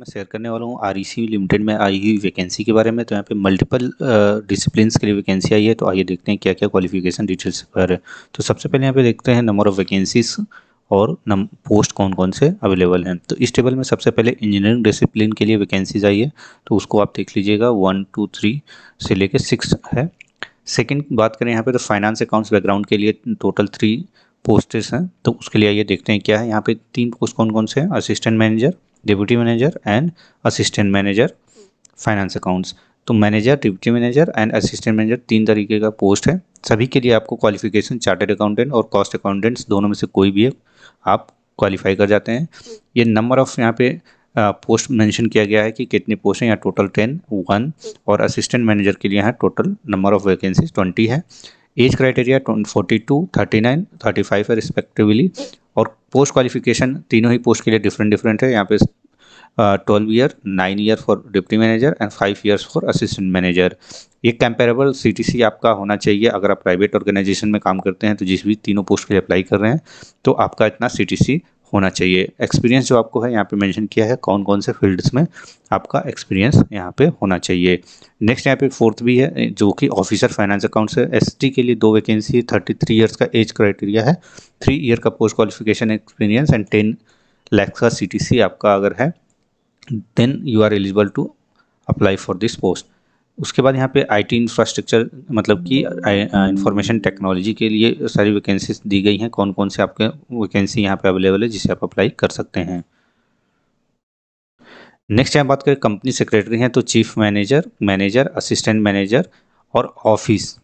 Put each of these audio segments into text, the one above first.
मैं शेयर करने वाला हूँ आरईसी लिमिटेड में आई हुई वैकेंसी के बारे में। तो यहाँ पे मल्टीपल डिसिप्लिन्स के लिए वैकेंसी आई है। तो आइए देखते हैं क्या क्या क्वालिफिकेशन डिटेल्स पर है। तो सबसे पहले यहाँ पे देखते हैं नंबर ऑफ वैकेंसीज और पोस्ट कौन कौन से अवेलेबल हैं। तो इस टेबल में सबसे पहले इंजीनियरिंग डिसिप्लिन के लिए वैकेंसीज आई है, तो उसको आप देख लीजिएगा 1 2 3 से लेकर 6 है। सेकंड बात करें यहाँ पे तो फाइनेंस अकाउंट्स बैकग्राउंड के लिए टोटल 3 पोस्टेस हैं। तो उसके लिए आइए देखते हैं क्या है। यहाँ पे 3 पोस्ट कौन कौन से हैं, assistant manager, deputy manager and assistant manager finance accounts. तो manager, deputy manager and assistant manager 3 तरीके का पोस्ट है। सभी के लिए आपको क्वालिफिकेशन चार्टर्ड अकाउंटेंट और कॉस्ट अकाउंटेंट्स दोनों में से कोई भी एक आप क्वालिफाई कर जाते हैं। ये नंबर ऑफ यहाँ पे पोस्ट मेंशन किया गया है कि कितनी पोस्ट हैं, यहाँ टोटल 10 1 और असिस्टेंट मैनेजर के लिए यहाँ टोटल नंबर ऑफ वैकेंसीज 20 है। एज क्राइटेरिया 42 39 35 है रिस्पेक्टिवली। और पोस्ट क्वालिफिकेशन तीनों ही पोस्ट के लिए डिफरेंट है। यहाँ पे 12 year 9 year for deputy manager and 5 years for assistant manager. ये कंपेरेबल सीटीसी आपका होना चाहिए। अगर आप प्राइवेट ऑर्गेनाइजेशन में काम करते हैं तो जिस भी तीनों पोस्ट के लिए अप्लाई कर रहे हैं तो आपका इतना सीटीसी होना चाहिए। एक्सपीरियंस जो आपको है यहाँ पे मेंशन किया है कौन कौन से फील्ड्स में आपका एक्सपीरियंस यहाँ पे होना चाहिए। नेक्स्ट यहाँ पे फोर्थ भी है जो कि ऑफिसर फाइनेंस अकाउंट्स है। एसटी के लिए 2 वैकेंसी, 33 ईयर्स का एज क्राइटेरिया है, 3 ईयर का post qualification experience and 10 lakh का सीटीसी आपका अगर है then you are eligible to apply for this post. उसके बाद यहाँ पे आईटी इंफ्रास्ट्रक्चर मतलब कि इंफॉर्मेशन टेक्नोलॉजी के लिए सारी वैकेंसीज दी गई हैं। कौन कौन से आपके वैकेंसी यहाँ पे अवेलेबल है जिसे आप अप्लाई कर सकते हैं। नेक्स्ट यहाँ बात करें कंपनी सेक्रेटरी हैं तो chief manager, manager, assistant manager और ऑफिस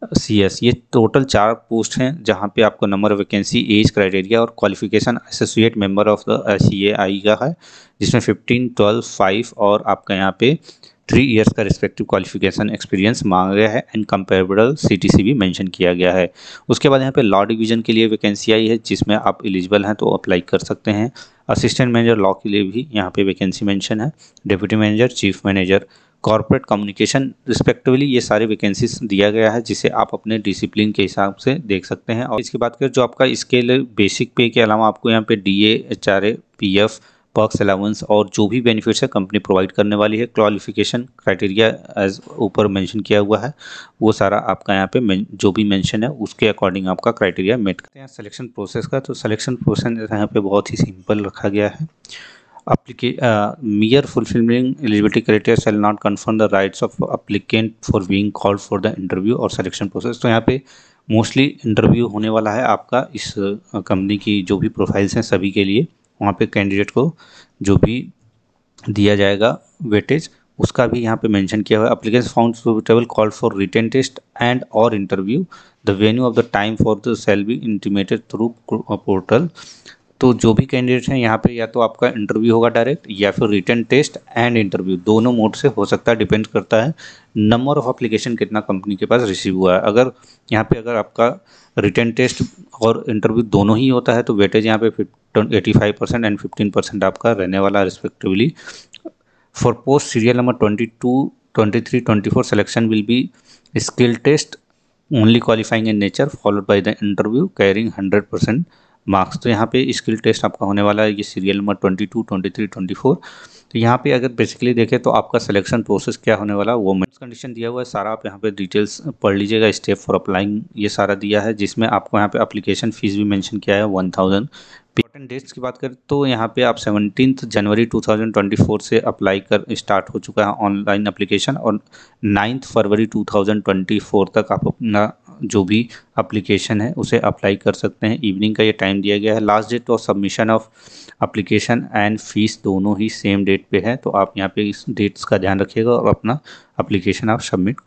CS, ये टोटल 4 पोस्ट हैं जहाँ पे आपको number of vacancy, age criteria और qualification associate member of the CAI का है, जिसमें 15 12 5 और आपका यहाँ पे 3 ईयर्स का रिस्पेक्टिव क्वालिफिकेशन एक्सपीरियंस मांगा गया है एंड कंपेरेबल सीटीसी भी मेंशन किया गया है। उसके बाद यहाँ पे लॉ डिवीजन के लिए वैकेंसी आई है जिसमें आप एलिजिबल हैं तो अप्लाई कर सकते हैं। असिस्टेंट मैनेजर लॉ के लिए भी यहाँ पे वैकेंसी मेंशन है। Deputy manager, chief manager, corporate communication respectively ये सारे वैकेंसीज दिया गया है जिसे आप अपने डिसिप्लिन के हिसाब से देख सकते हैं। और इसकी बात करें जो आपका स्केल बेसिक पे के अलावा आपको यहाँ पे DA, HRA, PF, perks allowance और जो भी बेनिफिट्स है कंपनी प्रोवाइड करने वाली है। क्वालिफिकेशन क्राइटेरिया एज ऊपर मेंशन किया हुआ है वो सारा आपका यहाँ पे जो भी मेंशन है उसके अकॉर्डिंग आपका क्राइटेरिया मेट करते हैं। सिलेक्शन प्रोसेस का तो सिलेक्शन प्रोसेस यहाँ पे बहुत ही सिंपल रखा गया है। mere fulfilling eligibility criteria shall not confirm the rights of applicant for being called for the interview और selection process। तो यहाँ पे मोस्टली इंटरव्यू होने वाला है आपका इस कंपनी की जो भी प्रोफाइल्स हैं सभी के लिए। वहाँ पे कैंडिडेट को जो भी दिया जाएगा वेटेज उसका भी यहाँ पे मेंशन किया हुआ है। Applicants found suitable called for written test and और interview, the venue of the time for the shall be intimated through portal. तो जो भी कैंडिडेट हैं यहाँ पे या तो आपका इंटरव्यू होगा डायरेक्ट या फिर रिटन टेस्ट एंड इंटरव्यू दोनों मोड से हो सकता है। डिपेंड करता है नंबर ऑफ एप्लीकेशन कितना कंपनी के पास रिसीव हुआ है। अगर यहाँ पे अगर आपका रिटन टेस्ट और इंटरव्यू दोनों ही होता है तो वेटेज यहाँ पे 85% एंड 15% आपका रहने वाला respectively. For post serial number 22 23 24 selection will be skill test only qualifying in nature followed by the interview carrying 100% marks. तो यहाँ पे स्किल टेस्ट आपका होने वाला है ये सीरियल नंबर 22 23 24। तो यहाँ पे अगर बेसिकली देखें तो आपका सिलेक्शन प्रोसेस क्या होने वाला है वो कंडीशन दिया हुआ है सारा। आप यहाँ पे डिटेल्स पढ़ लीजिएगा। स्टेप फॉर अप्लाइंग ये सारा दिया है जिसमें आपको यहाँ पे एप्लीकेशन फीस भी मेंशन किया है 1000। इंपॉर्टेंट डेट्स की बात करें तो यहाँ पे आप 17 जनवरी 2024 से अप्लाई कर स्टार्ट हो चुका है ऑनलाइन एप्लीकेशन और 9 फरवरी 2024 तक आप अपना जो भी एप्लीकेशन है उसे अप्लाई कर सकते हैं। इवनिंग का ये टाइम दिया गया है। Last date of submission of application and fees दोनों ही सेम डेट पे है। तो आप यहाँ पे इस डेट्स का ध्यान रखिएगा और अपना एप्लीकेशन आप सबमिट